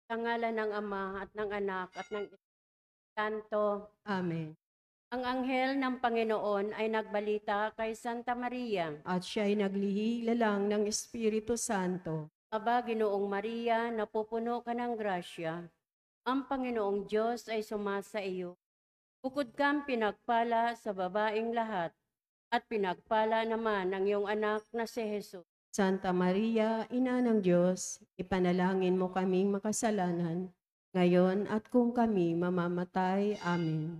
Sa ngalan ng Ama at ng Anak at ng Espiritu Santo. Amen. Ang anghel ng Panginoon ay nagbalita kay Santa Maria. At siya ay naglihila ng Espiritu Santo. Aba, Ginoong Maria, napupuno ka ng grasya. Ang Panginoong Diyos ay sumasa iyo. Bukod kang pinagpala sa babaeng lahat, at pinagpala naman ang iyong anak na si Jesus. Santa Maria, Ina ng Diyos, ipanalangin mo kaming makasalanan, ngayon at kung kami mamamatay. Amen.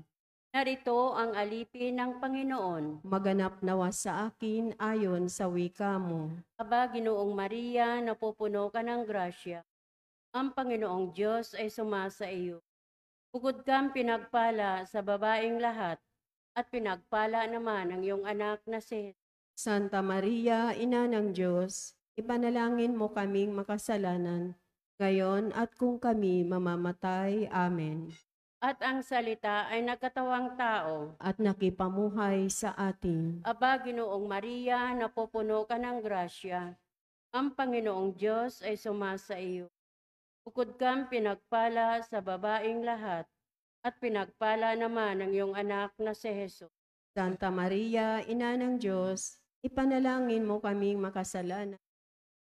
Narito ang alipin ng Panginoon. Maganap nawa sa akin ayon sa wika mo. Aba, Ginoong Maria, napupuno ka ng grasya. Ang Panginoong Diyos ay sumasa iyo. Bukod kang pinagpala sa babaeng lahat, at pinagpala naman ang iyong anak na si Jesus. Santa Maria, Ina ng Diyos, ipanalangin mo kaming makasalanan, ngayon at kung kami mamamatay. Amen. At ang salita ay nagkatawang tao. At nakipamuhay sa atin. Aba, Ginoong Maria, napupuno ka ng grasya. Ang Panginoong Diyos ay sumasa iyo. Bukod kang pinagpala sa babaeng lahat, at pinagpala naman ang iyong anak na si Jesus. Santa Maria, Ina ng Diyos, ipanalangin mo kaming makasalanan,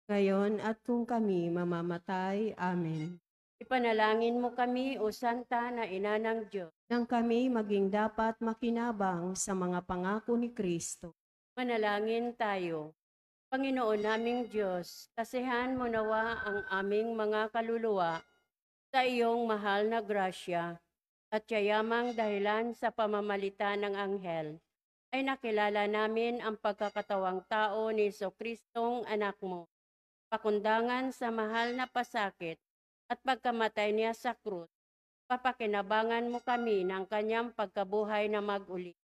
ngayon at kung kami mamamatay. Amen. Ipanalangin mo kami, O Santa na Ina ng Diyos. Nang kami maging dapat makinabang sa mga pangako ni Kristo. Manalangin tayo. Panginoon naming Diyos, kasihan mo nawa ang aming mga kaluluwa sa iyong mahal na grasya, at yayamang dahilan sa pamamalita ng anghel, ay nakilala namin ang pagkakatawang tao ni Jesucristong anak mo. Pakundangan sa mahal na pasakit at pagkamatay niya sa krus, papakinabangan mo kami ng kanyang pagkabuhay na mag-uli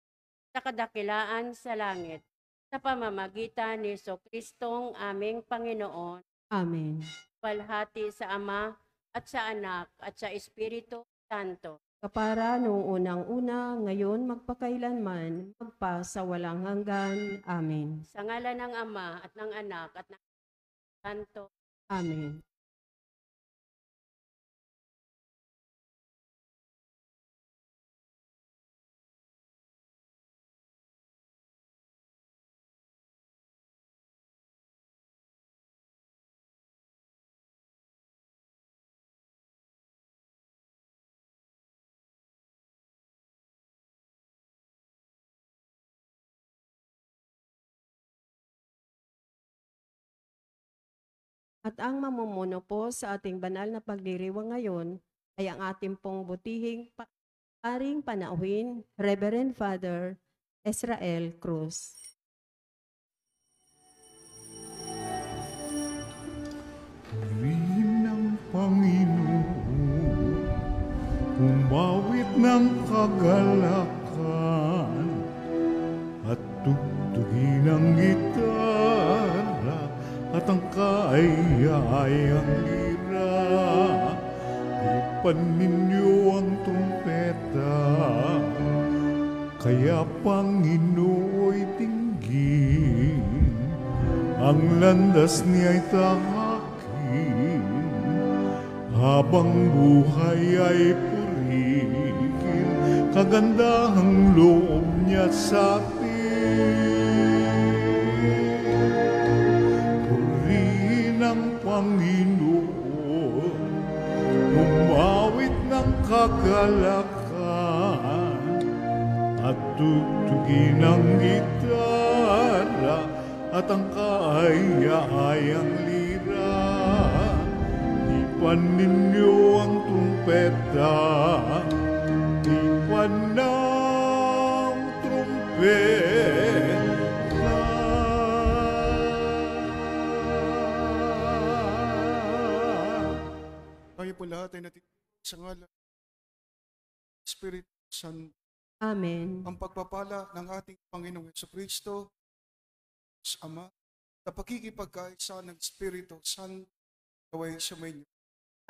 sa kadakilaan sa langit, sa pamamagitan ni Jesucristong aming Panginoon. Amen. Walhati sa Ama at sa Anak at sa Espiritu Santo. Kapara noong unang-una, ngayon magpakailanman, magpa sa walang hanggan. Amen. Sa ngalan ng Ama at ng Anak at ng Espiritu Santo. Amen. At ang mamumuno po sa ating banal na pagdiriwang ngayon ay ang ating pong butihing paring panauhin, Reverend Father Israel Cruz. Purihin ng Panginoon, humawit ng kagalakan, at tugtugin ang gitara at ang kaaya-ayang lira. Ipan ninyo ang trumpeta, kaya Panginooy tinggin, ang landas niya'y tahakin, habang buhay ay purihin, kagandahang loob niya sa atin. Purihin ang Panginoon, umawit ng kagalakan, at tugtugin ang gitara at ang kaaya-ayang lira. Ipan ninyo ang trumpeta, ipan ng trumpeta. Tayo po lahat ay natin sa ngalan ng Espiritu Santo. Amen. Ang pagpapala ng ating Panginoong Jesucristo sa Ama, na pakikipagkaisa ng Espiritu Santo, gawin sa inyo.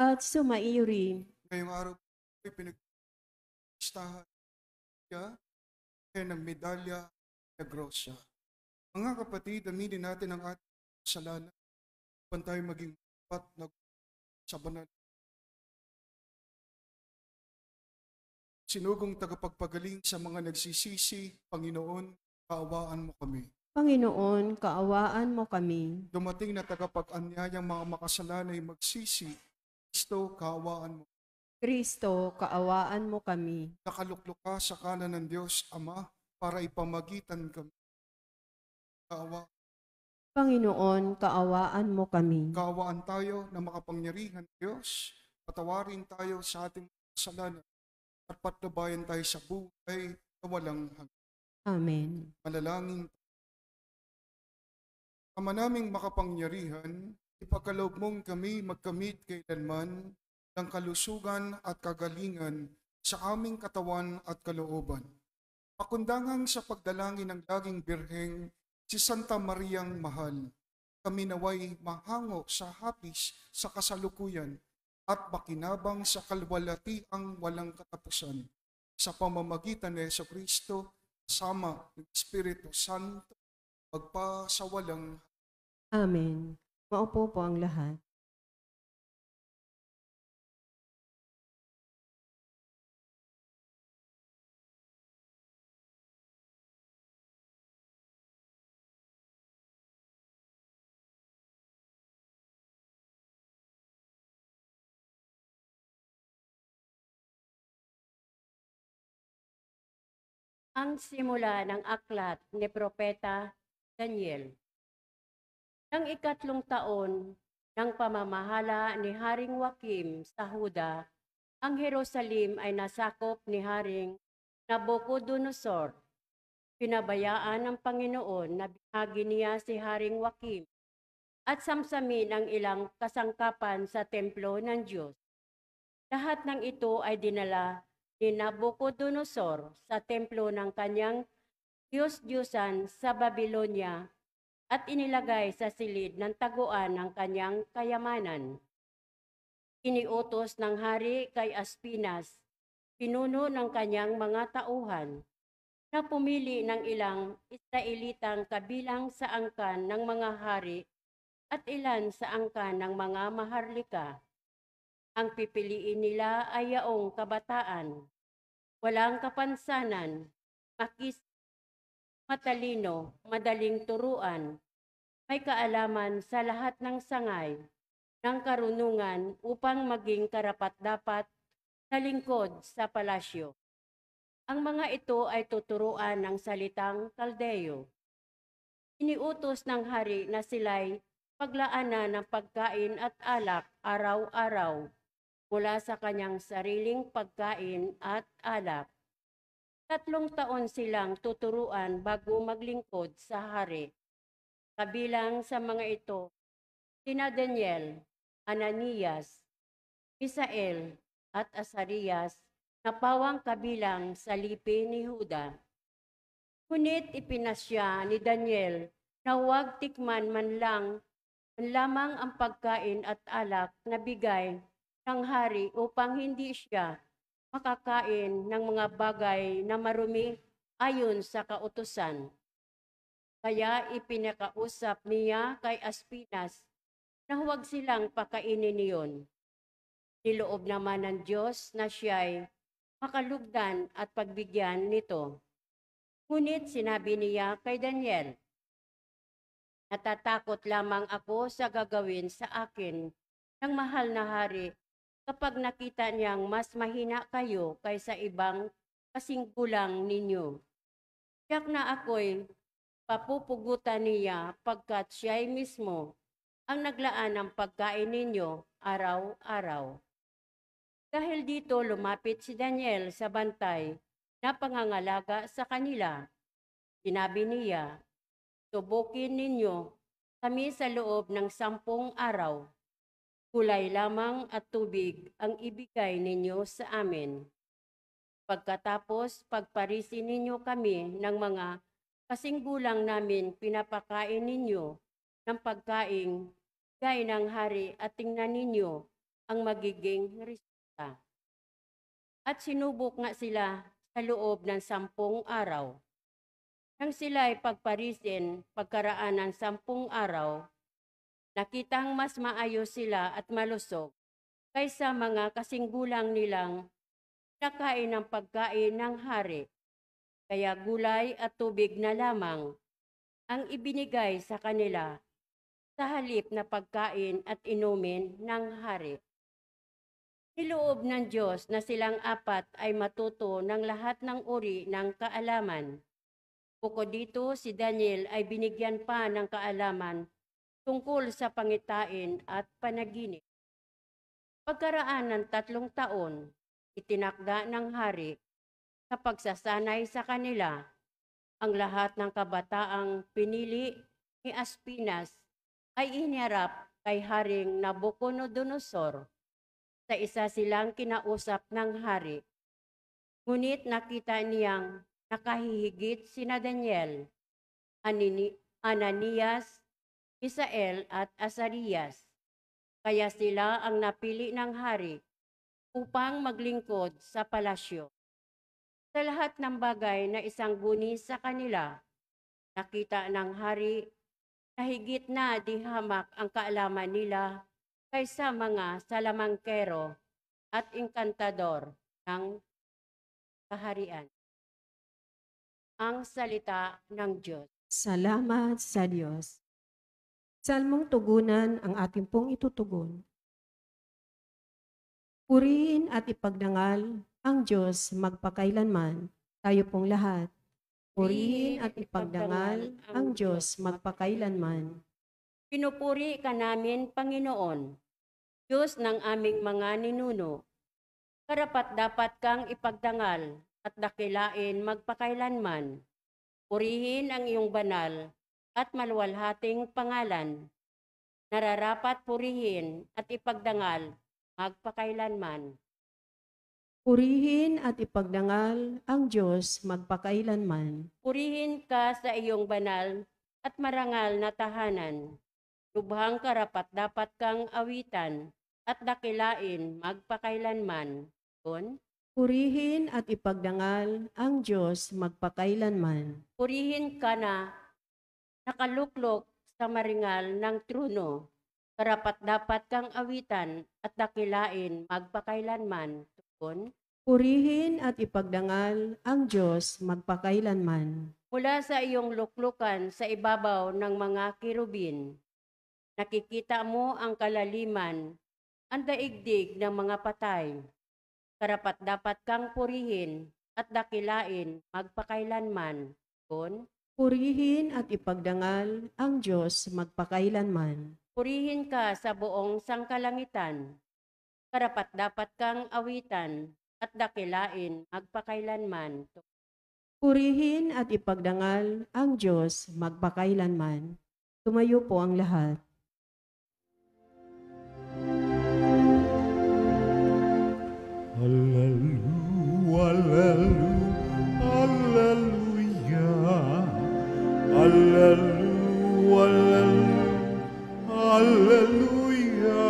At sumaiyo rin. Ngayong araw ay pinag-istahan siya ng medalya na grosya. Mga kapatid, aminin natin ang ating kasalanan upang tayo maging tapat na sa banal Sinugong tagapagpagaling sa mga nagsisisi, Panginoon, kaawaan mo kami. Panginoon, kaawaan mo kami. Dumating na tagapag-anyayang mga makasalanay magsisi, Kristo, kaawaan mo. Kristo, kaawaan mo kami. Nakaluklok ka sa kanan ng Diyos, Ama, para ipamagitan kami. Panginoon, kaawaan mo kami. Kaawaan tayo na makapangyarihan Diyos. Patawarin tayo sa ating kasalanan at patnubayan tayo sa buhay na walang hanggan. Amen. Manalangin. Ama naming makapangyarihan, ipagkaloob mong kami magkamit kailanman ng kalusugan at kagalingan sa aming katawan at kalooban. Pakundangan sa pagdalangin ng laging birheng si Santa Mariang Mahal, kami naway mahango sa hapis sa kasalukuyan at makinabang sa kalwalatiang walang katapusan sa pamamagitan ni Jesucristo kasama ng Espiritu Santo magpasawalang. Amen. Maupo po ang lahat. Ang simula ng aklat ni Propeta Daniel. Nang ikatlong taon ng pamamahala ni Haring Joachim sa Huda, ang Jerusalem ay nasakop ni Haring Nabucodonosor. Pinabayaan ng Panginoon na binagi niya si Haring Joachim at samsamin ang ilang kasangkapan sa templo ng Diyos. Lahat ng ito ay dinala ni Nabucodonosor sa templo ng kanyang Diyos-Diyosan sa Babylonia at inilagay sa silid ng taguan ng kanyang kayamanan. Iniutos ng hari kay Aspinas, pinuno ng kanyang mga tauhan, na pumili ng ilang Israelitang kabilang sa angkan ng mga hari at ilan sa angkan ng mga maharlika. Ang pipiliin nila ay yaong kabataan, walang kapansanan, matalino, madaling turuan, may kaalaman sa lahat ng sangay, ng karunungan upang maging karapat-dapat na lingkod sa palasyo. Ang mga ito ay tuturuan ng salitang Kaldeo. Iniutos ng hari na sila'y paglaanan ng pagkain at alak araw-araw mula sa kanyang sariling pagkain at alak. 3 taon silang tuturuan bago maglingkod sa hari. Kabilang sa mga ito, sina Daniel, Ananias, Misael at Azarias na pawang kabilang sa lipi ni Huda. Ngunit ipinasya ni Daniel na huwag tikman man lamang ang pagkain at alak na bigay ng hari upang hindi siya makakain ng mga bagay na marumi ayon sa kautusan. Kaya ipinakausap niya kay Aspinas na huwag silang pakainin niyon. Niloob naman ng Diyos na siya'y makalugdan at pagbigyan nito. Ngunit sinabi niya kay Daniel, natatakot lamang ako sa gagawin sa akin ng mahal na hari kapag nakita niyang mas mahina kayo kaysa ibang kasing gulang ninyo. Tiyak na ako'y papupugutan niya pagkat siya'y mismo ang naglaan ng pagkain ninyo araw-araw. Dahil dito lumapit si Daniel sa bantay na pangangalaga sa kanila. Sinabi niya, tubukin ninyo kami sa loob ng 10 araw. Kulay lamang at tubig ang ibigay ninyo sa amin. Pagkatapos, pagparisin ninyo kami ng mga kasing gulang namin pinapakain ninyo ng pagkain gaya ng hari at tingnan ninyo ang magiging resulta. At sinubok nga sila sa loob ng 10 araw. Nang sila ay pagparisin pagkaraan ng 10 araw, nakitang mas maayos sila at malusog kaysa mga kasing gulang nilang nakain ng pagkain ng hari, kaya gulay at tubig na lamang ang ibinigay sa kanila sa halip na pagkain at inumin ng hari. Niloob ng Diyos na silang apat ay matuto ng lahat ng uri ng kaalaman. Bukod dito, si Daniel ay binigyan pa ng kaalaman tungkol sa pangitain at panaginip. Pagkaraan ng 3 taon, itinakda ng hari sa pagsasanay sa kanila ang lahat ng kabataang pinili ni Aspinas ay iniharap kay Haring Nabucodonosor. Sa isa silang kinausap ng hari. Ngunit nakita niyang nakahihigit sina Daniel, Ananias, Misael at Azarias. Kaya sila ang napili ng hari upang maglingkod sa palasyo. Sa lahat ng bagay na isang guni sa kanila, nakita ng hari na higit na di hamak ang kaalaman nila kaysa mga salamangkero at inkantador ng kaharian. Ang salita ng Diyos. Salamat sa Diyos. Salmong tugunan ang ating pong itutugon. Purihin at ipagdangal ang Diyos magpakailanman. Tayo pong lahat. Purihin at ipagdangal ang Diyos magpakailanman. Pinupuri ka namin, Panginoon, Diyos ng aming mga ninuno. Karapat-dapat kang ipagdangal at dakilain magpakailanman. Purihin ang iyong banal at maluwalhating pangalan. Nararapat purihin at ipagdangal magpakailanman. Purihin at ipagdangal ang Diyos magpakailanman. Purihin ka sa iyong banal at marangal na tahanan. Lubhang karapat-dapat kang awitan at dakilain magpakailanman. Kun? Purihin at ipagdangal ang Diyos magpakailanman. Purihin ka na nakaluklok sa maringal ng trono. Karapat-dapat kang awitan at dakilain magpakailanman. Kun? Purihin at ipagdangal ang Diyos magpakailanman. Mula sa iyong luklukan sa ibabaw ng mga kirubin, nakikita mo ang kalaliman, ang daigdig ng mga patay. Karapat-dapat kang purihin at dakilain magpakailanman. Kun? Purihin at ipagdangal ang Diyos magpakailanman. Purihin ka sa buong sangkalangitan. Karapat-dapat kang awitan at dakilain magpakailanman. Purihin at ipagdangal ang Diyos magpakailanman. Tumayo po ang lahat. Hallelujah, hallelujah, hallelujah.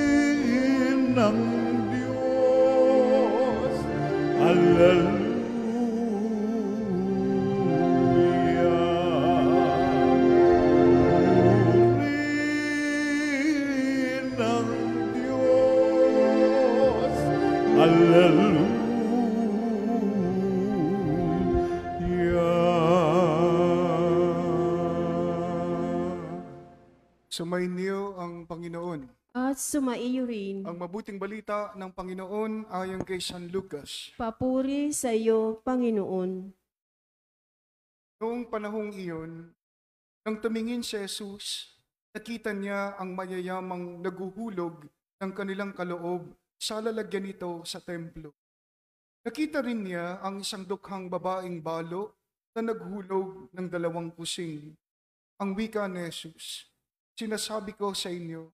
Purihin ng Diyos, purihin ng Diyos, hallelujah. Sumainyo ang Panginoon. At sumaiyo rin. Ang mabuting balita ng Panginoon ayon kay San Lucas. Papuri sa iyo, Panginoon. Noong panahong iyon, nang tumingin si Jesus, nakita niya ang mayayamang naguhulog ng kanilang kaloob sa lalagyan nito sa templo. Nakita rin niya ang isang dukhang babaeng balo na naghulog ng 2 kusing. Ang wika ni Jesus, sinasabi ko sa inyo,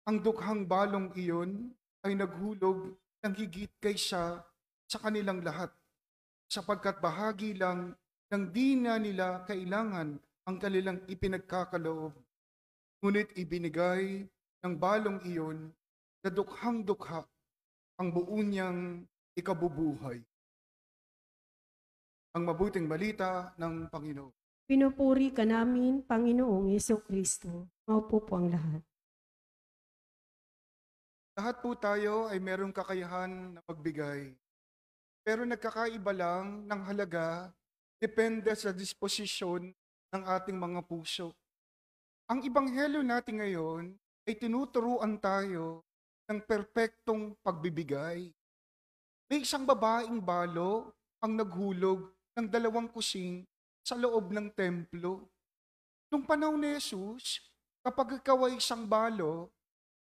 ang dukhang balong iyon ay naghulog ng higit kaysa sa kanilang lahat, sapagkat bahagi lang ng di na nila kailangan ang kanilang ipinagkakaloob. Ngunit ibinigay ng balong iyon na dukhang dukha ang buo niyang ikabubuhay. Ang mabuting balita ng Panginoon. Pinupuri ka namin, Panginoong Yesukristo. Maupo po ang lahat. Lahat po tayo ay merong kakayahan na magbigay. Pero nagkakaiba lang ng halaga depende sa disposisyon ng ating mga puso. Ang ibanghelyo natin ngayon ay tinuturuan tayo ng perpektong pagbibigay. May isang babaeng balo ang naghulog ng 2 kusing sa loob ng templo. Nung panahon ni Jesus, kapag ikaw ay isang balo,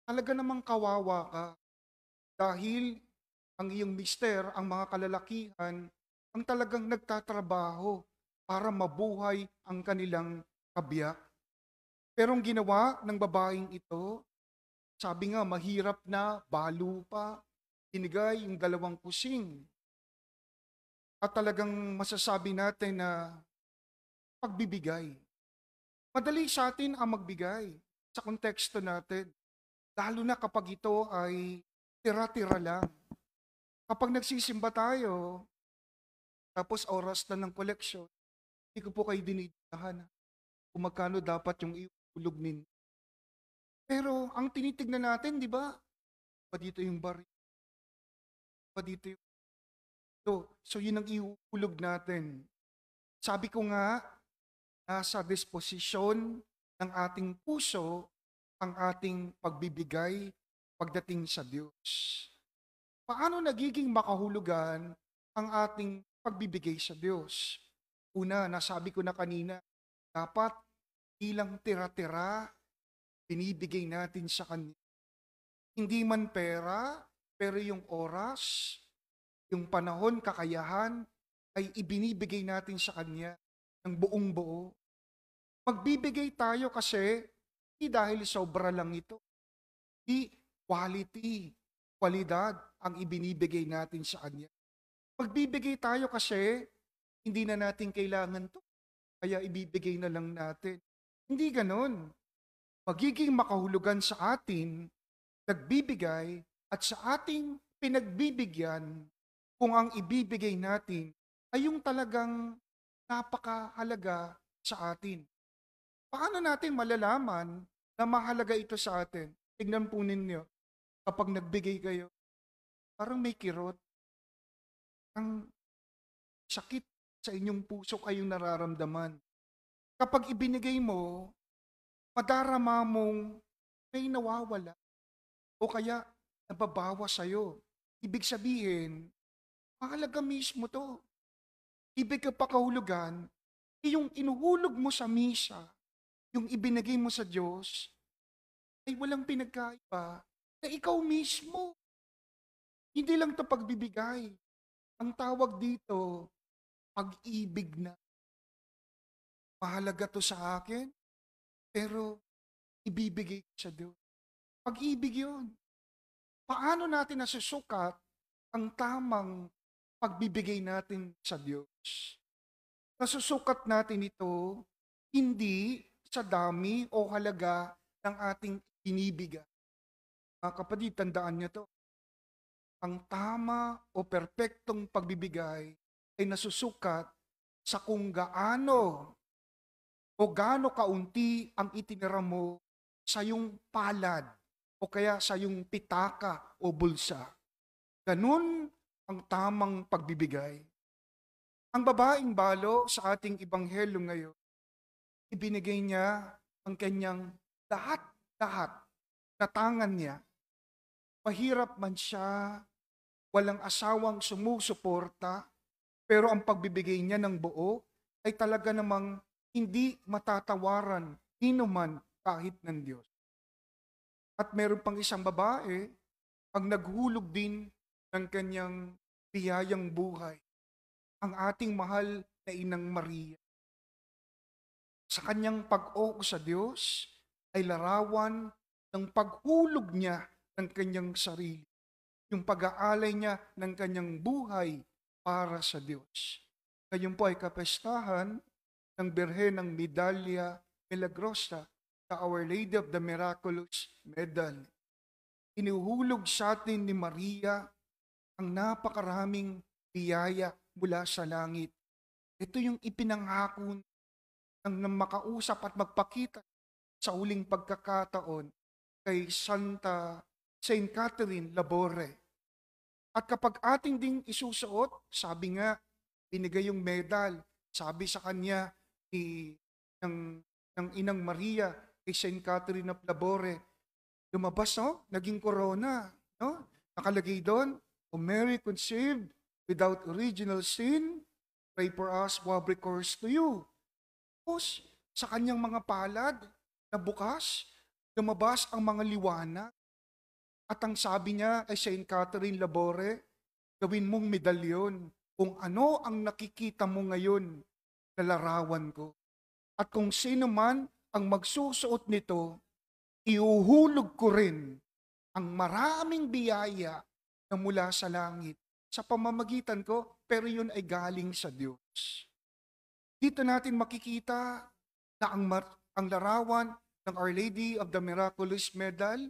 talaga namang kawawa ka. Dahil ang iyong mister, ang mga kalalakihan, ang talagang nagtatrabaho para mabuhay ang kanilang kabiyak. Pero ang ginawa ng babaeng ito, sabi nga mahirap na, balo pa, binigay yung 2 kusing. At talagang masasabi natin na pagbibigay. Madali sa atin ang magbigay sa konteksto natin. Lalo na kapag ito ay tira-tira lang. Kapag nagsisimba tayo, tapos oras na ng koleksyon, hindi ko po kayo dinidikahan kung magkano dapat yung iulog ninyo. Pero ang tinitignan natin, di ba? Pa dito yung baril, pa dito yung ito. So yun ang iulog natin. Sabi ko nga, nasa disposisyon ng ating puso ang ating pagbibigay pagdating sa Diyos. Paano nagiging makahulugan ang ating pagbibigay sa Diyos? Una, nasabi ko na kanina, dapat ilang tira-tira binibigay natin sa Kanya. Hindi man pera, pero yung oras, yung panahon, kakayahan, ay ibinibigay natin sa Kanya ng buong buo. Magbibigay tayo kasi hindi dahil sobra lang ito. Hindi quality, kwalidad ang ibinibigay natin sa Kanya. Magbibigay tayo kasi hindi na natin kailangan to, kaya ibibigay na lang natin. Hindi ganon. Magiging makahulugan sa atin, nagbibigay at sa ating pinagbibigyan kung ang ibibigay natin ay yung talagang napakahalaga sa atin. Paano natin malalaman na mahalaga ito sa atin? Tignan po ninyo, kapag nagbigay kayo, parang may kirot, ang sakit sa inyong puso kayong nararamdaman. Kapag ibinigay mo, madarama mong may nawawala o kaya nababawas sa'yo. Ibig sabihin, mahalaga mismo to. Ibig ka pa kahulugan, yung inuhulog mo sa misa, yung ibinigay mo sa Diyos, ay walang pinagkaiba na ikaw mismo. Hindi lang to pagbibigay. Ang tawag dito, pag-ibig na. Mahalaga to sa akin, pero ibibigay ko sa Diyos. Pag-ibig yun. Paano natin nasusukat ang tamang pagbibigay natin sa Diyos? Nasusukat natin ito hindi sa dami o halaga ng ating binibigay. Mga kapatid, tandaan niyo to. Ang tama o perpektong pagbibigay ay nasusukat sa kung gaano o gaano kaunti ang itinira mo sa iyong palad o kaya sa iyong pitaka o bulsa. Ganun ang tamang pagbibigay. Ang babaeng balo sa ating ibanghelyo ngayon, ibinigay niya ang kanyang lahat-lahat na tangan niya. Mahirap man siya, walang asawang sumusuporta, pero ang pagbibigay niya ng buo ay talaga namang hindi matatawaran hinuman kahit ng Diyos. At meron pang isang babae ang naghulog din ng kanyang biyayang buhay, ang ating mahal na Inang Maria. Sa kanyang pag-o sa Diyos ay larawan ng paghulog niya ng kanyang sarili, yung pag-aalay niya ng kanyang buhay para sa Diyos. Ngayon po ay kapestahan ng Birhen ng Medalya Milagrosa sa Our Lady of the Miraculous Medal. Inuhulog sa atin ni Maria ang napakaraming biyaya mula sa langit. Ito yung ipinanghako ng makausap at magpakita sa huling pagkakataon kay Santa Saint Catherine Labore. At kapag ating ding isusuot, sabi nga, binigay yung medal, sabi sa kanya ng Inang Maria kay Saint Catherine of Labore, lumabas, no? Naging corona, no? Nakalagay doon, O Mary conceived without original sin, pray for us who have recourse to you. Tapos, sa kanyang mga palad na bukas, lumabas ang mga liwanag. At ang sabi niya kay Saint Catherine Labore, gawin mong medalyon kung ano ang nakikita mo ngayon na larawan ko. At kung sino man ang magsusuot nito, iuhulog ko rin ang maraming biyaya na mula sa langit sa pamamagitan ko, pero yun ay galing sa Diyos. Dito natin makikita na ang larawan ng Our Lady of the Miraculous Medal,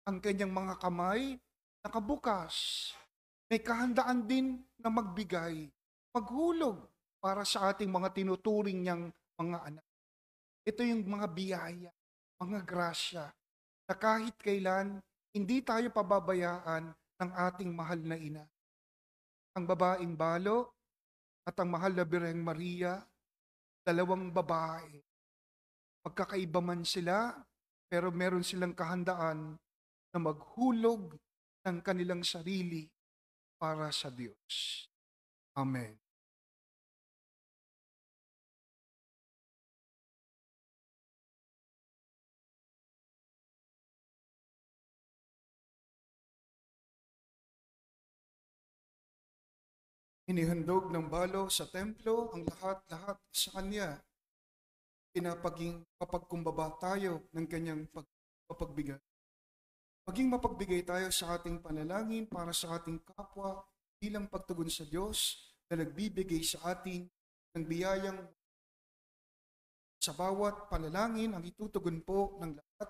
ang kanyang mga kamay, nakabukas. May kahandaan din na magbigay, maghulog para sa ating mga tinuturing niyang mga anak. Ito yung mga biyaya, mga grasya, na kahit kailan, hindi tayo pababayaan ng ating mahal na ina. Ang babaeng balo at ang mahal na Birheng Maria, dalawang babae. Magkakaiba man sila, pero meron silang kahandaan na maghulog ng kanilang sarili para sa Diyos. Amen. Inihandog ng balo sa templo ang lahat-lahat sa kanya. Kapagkumbaba tayo ng kanyang pagbigay. Maging mapagbigay tayo sa ating panalangin para sa ating kapwa bilang pagtugon sa Diyos na nagbibigay sa atin ng biyayang sa bawat panalangin ang itutugon po ng lahat.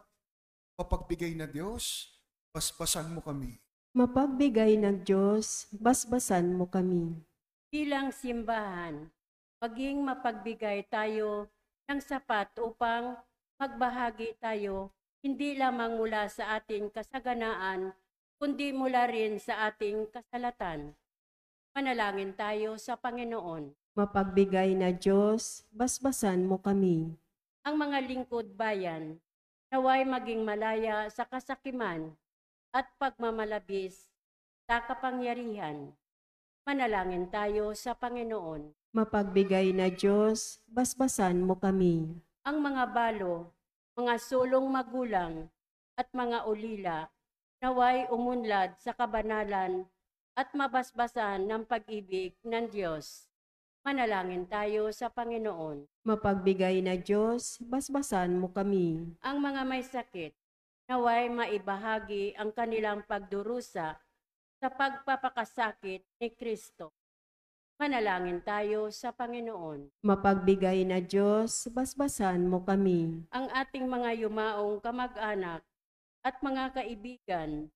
Mapagbigay na Diyos, basbasan mo kami. Mapagbigay ng Diyos, basbasan mo kami. Bilang simbahan, maging mapagbigay tayo ng sapat upang magbahagi tayo hindi lamang mula sa ating kasaganaan, kundi mula rin sa ating kasalatan. Manalangin tayo sa Panginoon. Mapagbigay na Diyos, basbasan mo kami. Ang mga lingkod bayan, naway maging malaya sa kasakiman at pagmamalabis sa kapangyarihan. Manalangin tayo sa Panginoon. Mapagbigay na Diyos, basbasan mo kami. Ang mga balo, mga sulong magulang, at mga ulila, naway umunlad sa kabanalan at mabasbasan ng pag-ibig ng Diyos. Manalangin tayo sa Panginoon. Mapagbigay na Diyos, basbasan mo kami. Ang mga may sakit, naway maibahagi ang kanilang pagdurusa sa pagpapakasakit ni Kristo. Manalangin tayo sa Panginoon. Mapagbigay na Diyos, basbasan mo kami. Ang ating mga yumaong kamag-anak at mga kaibigan,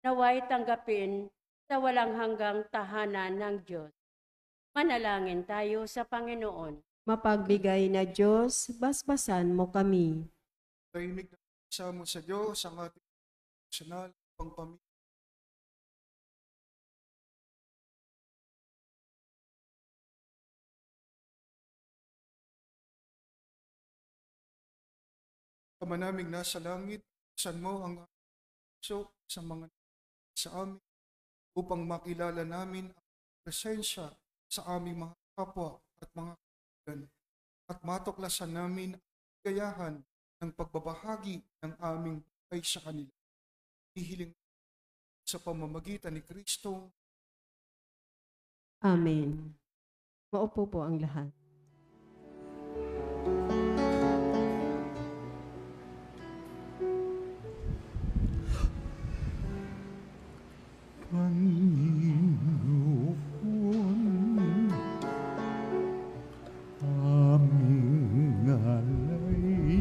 naway tanggapin sa walang hanggang tahanan ng Diyos. Manalangin tayo sa Panginoon. Mapagbigay na Diyos, basbasan mo kami. Tahimik na isa mo sa Diyos ang ating personal pangpamilya. Ama naming nasa langit, saan mo ang puso sa mga sa amin upang makilala namin ang presensya sa aming mga kapwa at mga kaibigan at matuklasan namin ang gayahan ng pagbabahagi ng aming buhay sa kanila. Hihiling sa pamamagitan ni Kristo. Amen. Maupo po ang lahat. Panginoon, aming alay,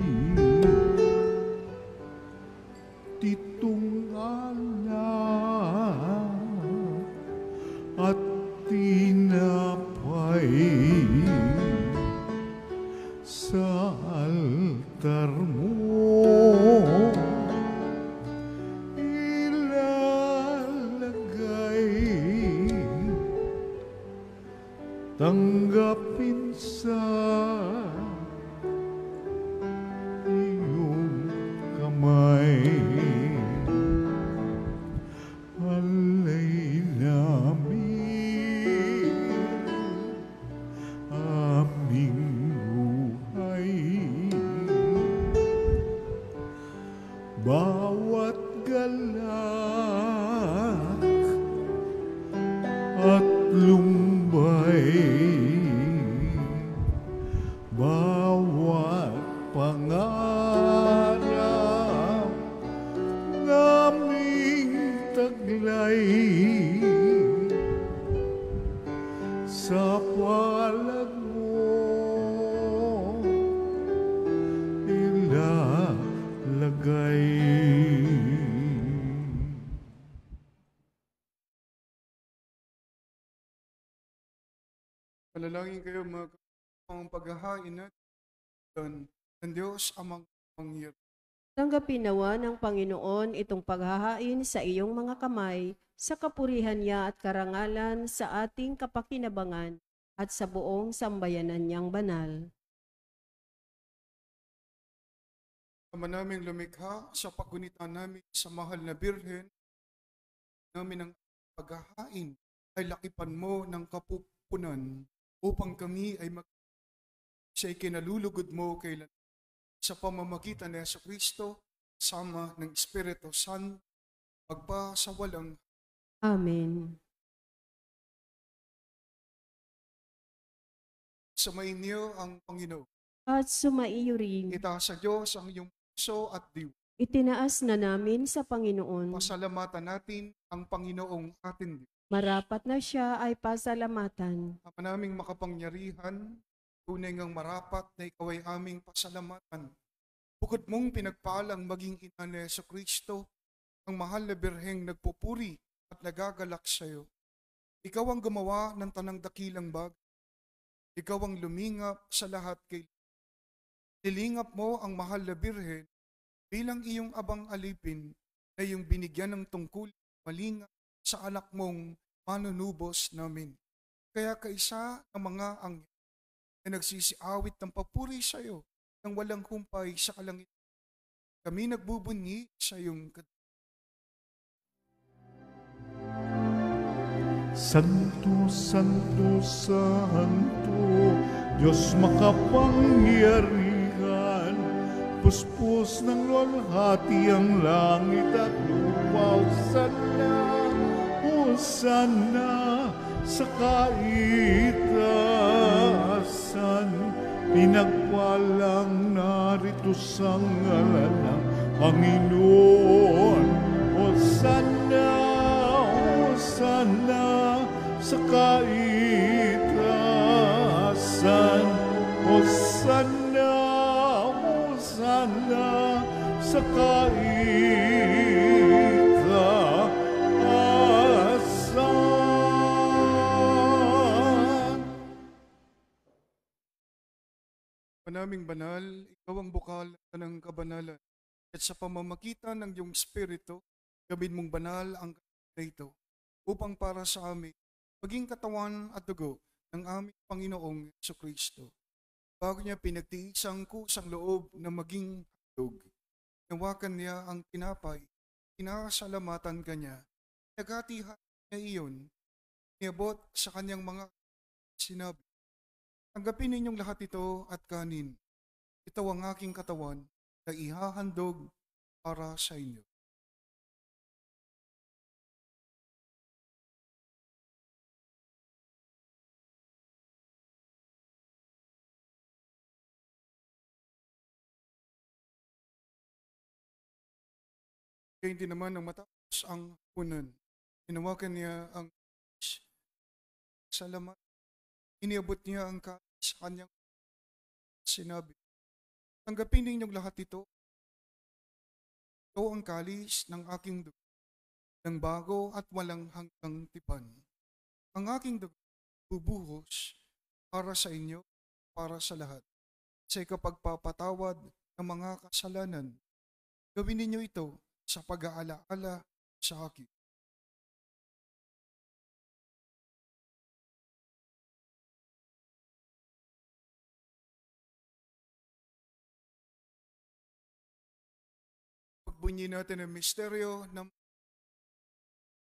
titong alak at tinapay sa altar mo. Ilagay bawat galak at lumbay, bawat pangarap naming taglay, sa palad mo ilalagay. Panalangin kayo mga kapatid, paghahain natin ng Diyos amang mangyari. Tanggapin nawa ng Panginoon itong paghahain sa iyong mga kamay, sa kapurihan niya at karangalan sa ating kapakinabangan at sa buong sambayanan niyang banal. Ama naming lumikha, sa pagunitan namin sa mahal na Birhen, namin ang paghahain ay lakipan mo ng kapupunan upang kami ay sa ikinalulugod mo kailan sa pamamagitan ni Jesucristo sama ng Espiritu Santo magpa sa walang. Amen. Samayin niyo ang Panginoon. At sumaiyo rin, Itaas sa Diyos ang iyong puso at diwa. itinaas na namin sa Panginoon. Pasalamatan natin ang Panginoong ating Diyos. Marapat na siya ay pasalamatan. Ama naming makapangyarihan, tunay ngang marapat na ikaw ay aming pasalamatan. Bukod mong pinagpalang maging ina ni Jesucristo, ang mahal na birheng nagpupuri at nagagalak sa iyo. Ikaw ang gumawa ng tanang dakilang bagay. Ikaw ang lumingap sa lahat kay. Nilingap mo ang mahal na birhen bilang iyong abang alipin na iyong binigyan ng tungkol malingap sa anak mong manunubos namin. Kaya kaisa ng mga anghel na nagsisiawit ng papuri sa iyo nang walang humpay sa kalangitan, kami nagbubunyi sa iyong Santo, Santo, Santo, Diyos makapangyarihan, puspos ng luwalhati ang langit at lupa. Hosanna sa kaitaasan, pinagpalang narito sa ngalan ng Panginoon. Hosanna, Hosanna sa kaitaasan. Hosanna, Hosanna sa kaitaasan. Panaming banal, ikaw ang bukal ng kabanalan. At sa pamamagitan ng iyong Espiritu, gawin mong banal ang na ito, upang para sa amin, maging katawan at dugo ng aming Panginoong Jesucristo. Bago niya pinagtiis ang kusang loob na maging handog, nawakan niya ang tinapay, pinasalamatan kanya, nagatihan niya iyon, niabot sa kanyang mga sinabi, tanggapin ninyong lahat ito at kanin. Ito ang aking katawan na ihahandog para sa inyo. Kaya hindi naman nang matapos ang punan, hinawakan niya ang salamat. Iniabot niya ang kanin sa kanyang sinabi, tanggapin ninyong lahat ito. Ito ang kalis ng aking dugo, ng bago at walang hanggang tipan. Ang aking dugo bubuhos para sa inyo, para sa lahat. Sa ikapagpapatawad ng mga kasalanan, gawin ninyo ito sa pag-aalaala sa akin. Pagbunyi natin ang misteryo ng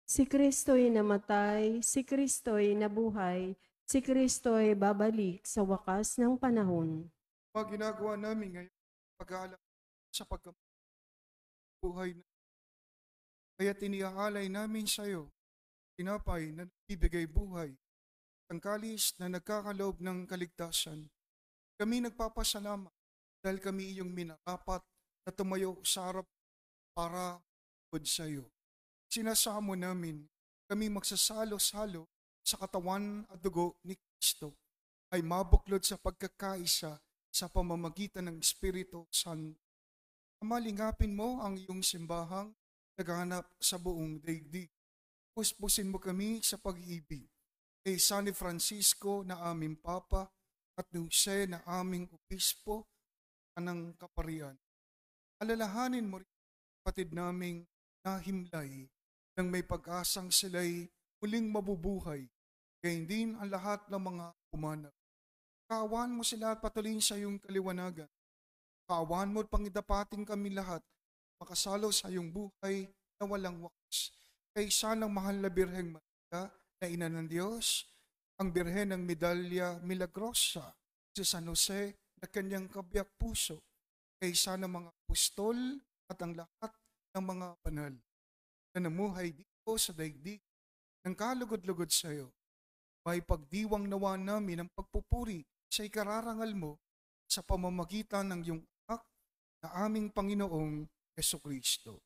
Si Kristo'y namatay, si Kristo'y nabuhay, si Kristo'y babalik sa wakas ng panahon. mga ginagawa namin ngayon, pag-aalaala sa pagkamatay buhay na. Kaya tiniaalay namin sa iyo, tinapay na nagbibigay buhay, ang kalis na nagkakaloob ng kaligtasan. Kami nagpapasalamat dahil kami iyong minarapat na tumayo sa harap para bukod sa iyo. Sinasamo namin kami magsasalo-salo sa katawan at dugo ni Kristo ay mabuklod sa pagkakaisa sa pamamagitan ng Espiritu Santo. Amalingapin mo ang iyong simbahang naghahanap sa buong daigdig. Puspusin mo kami sa pag-ibig kay San Francisco na aming Papa at ni Jose na aming Obispo ng Kaparian. Alalahanin mo rin kapatid naming nahimlay nang may pag-asang sila'y muling mabubuhay, gayon din ang lahat ng mga umanap. Kaawaan mo sila at patuloyin sa iyong kaliwanagan. Kaawaan mo at pangidapating kami lahat, makasalo sa iyong buhay na walang wakas. Kay sanang mahal na Birheng Maria, na ina ng Diyos, ang Birhen ng Medalya Milagrosa, si San Jose na kanyang kabiyak puso, kay sana mga apostol at ang lahat ng mga banal na namuhay dito sa daigdig ng kalugod-lugod sa iyo. May pagdiwang nawa namin ang pagpupuri sa ikararangal mo sa pamamagitan ng iyong anak na aming Panginoong Jesucristo.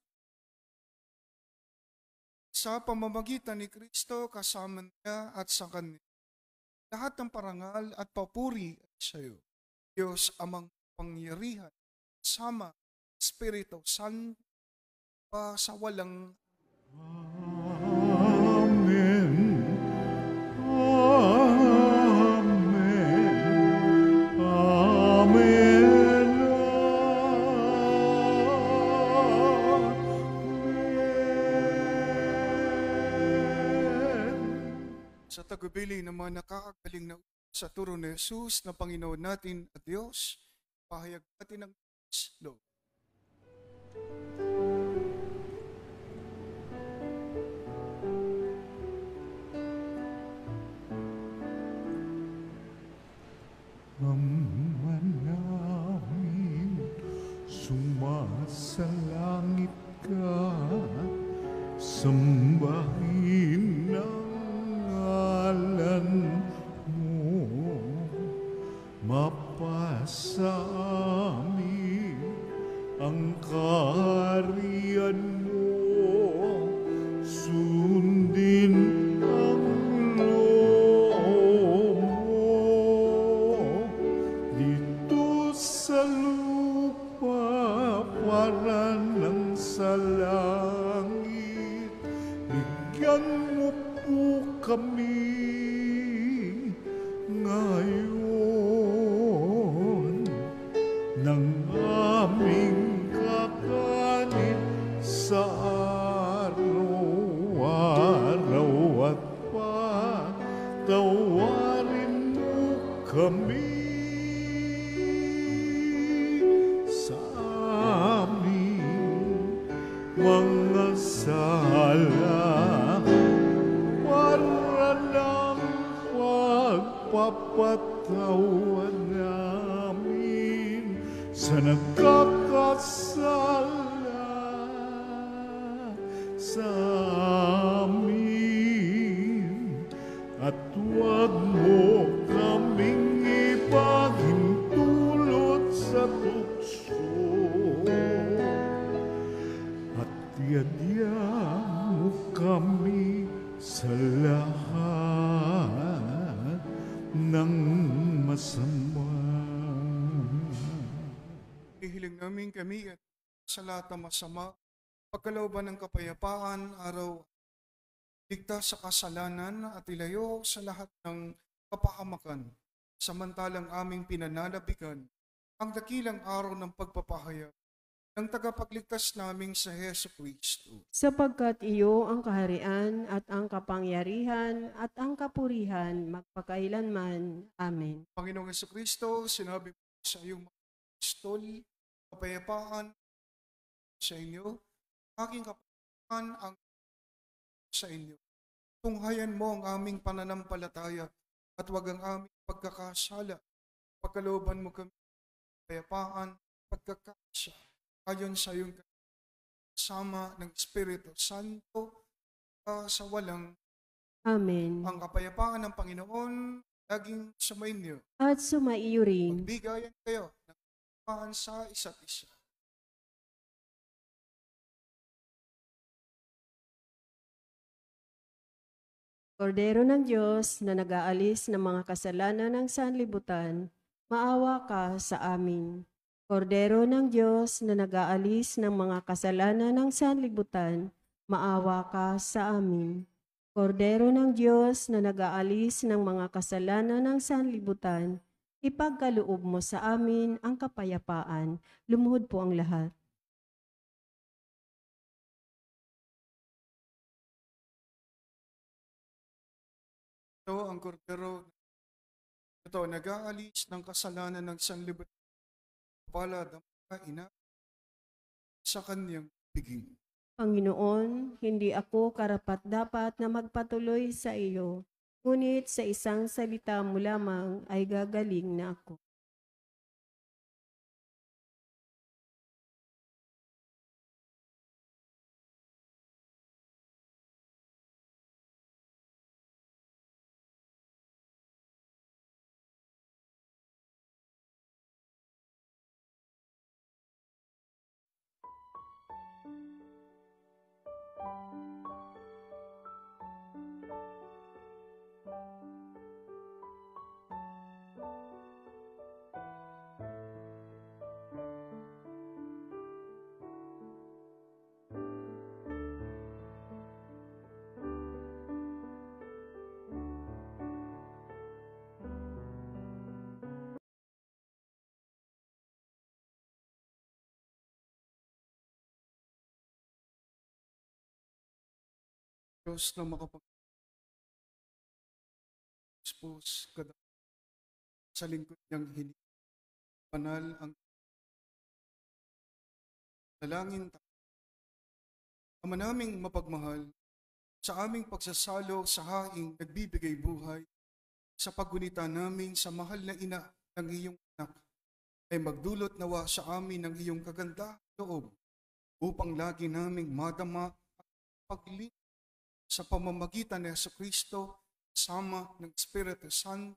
Sa pamamagitan ni Kristo, kasama niya at sa Kanya, lahat ng parangal at papuri sa iyo, Diyos amang pangyarihan, sama Espiritu Santo, pa sa walang Amen. Amen. Amen. sa tagubilin ng mga nakakagaling na sa turo ni Jesus na Panginoon natin at Diyos, pahayag natin ang Lord. Ama namin, sumasalangit ka, sambahin ang ngalan mo, mapasa amin ang kaharian mo, sundin ang loob mo, dito sa lupa para ng sa langit. Bigyan mo po kami ngayon ng aming kakanin sa araw-araw at patawarin mo kami sa aming mga sala para ng pagpapatawa namin sa nagkakasala sa amin, at huwag mo kaming ipahintulot sa tukso, at yadyan mo kami sa lahat ng masama. Ihiling namin kami at sa lahat ng masama, pagkalooban ng kapayapaan, araw, ligtas sa kasalanan at ilayo sa lahat ng kapahamakan, samantalang aming pinananabigan ang dakilang araw ng pagpapahayag ng tagapagligtas naming sa Hesus Kristo. Sapagkat iyo ang kaharian at ang kapangyarihan at ang kapurihan magpakailanman. Amen. Panginoong Hesus Kristo, sinabi mo sa iyong mga apostol, kapayapaan sa inyo, aking kapayapaan ang sa inyo. Tunghayan mo ang aming pananampalataya at wag ang aming pagkakasala. Pagkalooban mo kami, kapayapaan, pagkakasya, ayon sa iyong sama ng Espiritu Santo sa walang Amen. ang kapayapaan ng Panginoon laging sumainyo. At sumaiyo rin. Magbigayan kayo ng kapayapaan sa isa't isa. Kordero ng Diyos na nag-aalis ng mga kasalanan ng sanlibutan, maawa ka sa amin. Kordero ng Diyos na nag-aalis ng mga kasalanan ng sanlibutan, maawa ka sa amin. Kordero ng Diyos na nag-aalis ng mga kasalanan ng sanlibutan, ipagkaloob mo sa amin ang kapayapaan. Lumuhod po ang lahat. Ito ang kordero. Ito, nag-aalis ng kasalanan ng sanlibutan. Palad ang mga ina sa kanyang piging. Panginoon, hindi ako karapat-dapat na magpatuloy sa iyo, ngunit sa isang salita mo lamang ay gagaling na ako. Diyos na makapag-expose kada sa lingkod niyang hinig. Banal ang dalangin tayo. Ama naming mapagmahal, sa aming pagsasalo sa haing nagbibigay buhay, sa paggunita namin sa mahal na ina ng iyong anak, ay magdulot nawa sa amin ng iyong kagandahang loob upang lagi naming madama at paglingkod sa pamamagitan ni Jesucristo, sama ng Espiritu Santo,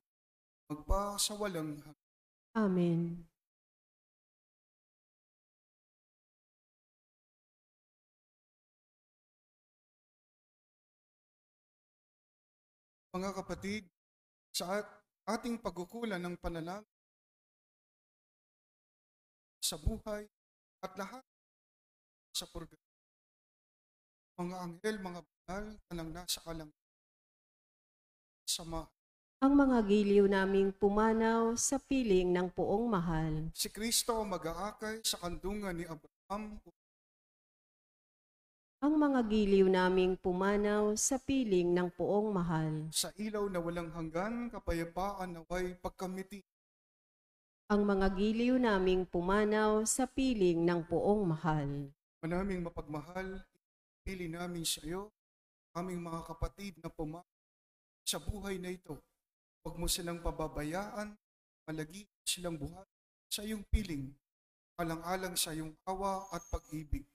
magpasawalang hanggan. Amen. Mga kapatid, sa ating pagkukulan ng panalangin sa buhay at lahat sa purgatorio, mga anghel, mga banal, tanang nasa kalang sama. Ang mga giliw naming pumanaw sa piling ng poong mahal. Si Kristo mag-aakay sa kandungan ni Abraham. Ang mga giliw naming pumanaw sa piling ng poong mahal. Sa ilaw na walang hanggan, kapayapaan naway pagkamiti. Ang mga giliw naming pumanaw sa piling ng poong mahal. Manaming mapagmahal, pili namin sa iyo, aming mga kapatid na pumanaw sa buhay na ito. Huwag mo silang pababayaan, malagi silang buhay sa iyong piling, alang-alang sa iyong awa at pag-ibig.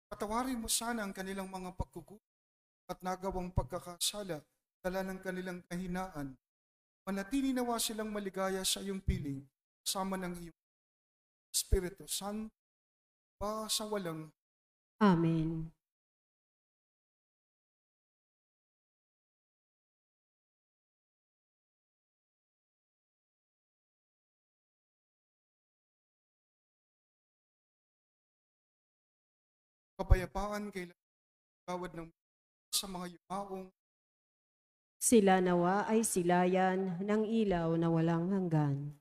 Patawarin mo sana ang kanilang mga pagkukulang at nagawang pagkakasala, dala ng kanilang kahinaan. Manatili nawa silang maligaya sa iyong piling, kasama ng iyong Espiritu Santo, pa sa walang. Amen. Kapayapaan kay gawad ng sa mga yumaong. Sila nawa ay silayan ng ilaw na walang hanggan.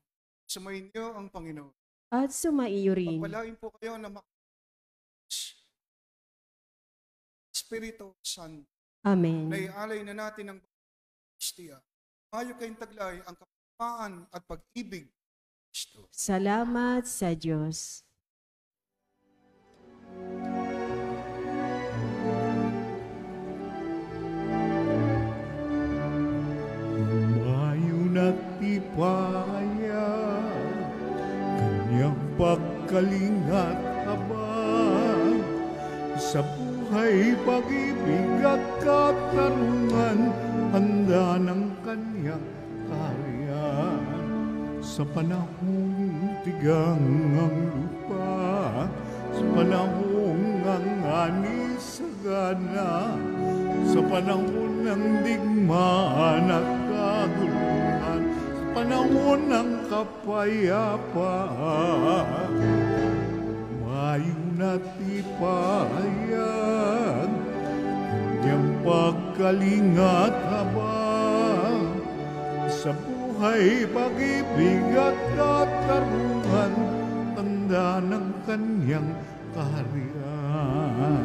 Sumainyo ang Panginoon. At sumaiyo rin. Pagpalain po kayo na Espiritu Santo. Amen. Naialay na natin ang Kristiya. Mayo kayong taglay ang kapayapaan at pag-ibig ni Kristo. Salamat sa Diyos. Umayon at tipaya, kanyang pagkalingat habang Sa buhay, pag-ibig at katarungan, handa ng kanyang kaharian. Sa panahong tigang ang lupa, sa panahong ang ani sagana, sa panahon ng digmaan at kaguluhan, sa panahon ng kapayapaan, mayon at ipahayag niyang pagkalingat habang sa buhay, pag-ibig at katarungan, tanda ng kanyang kaharian.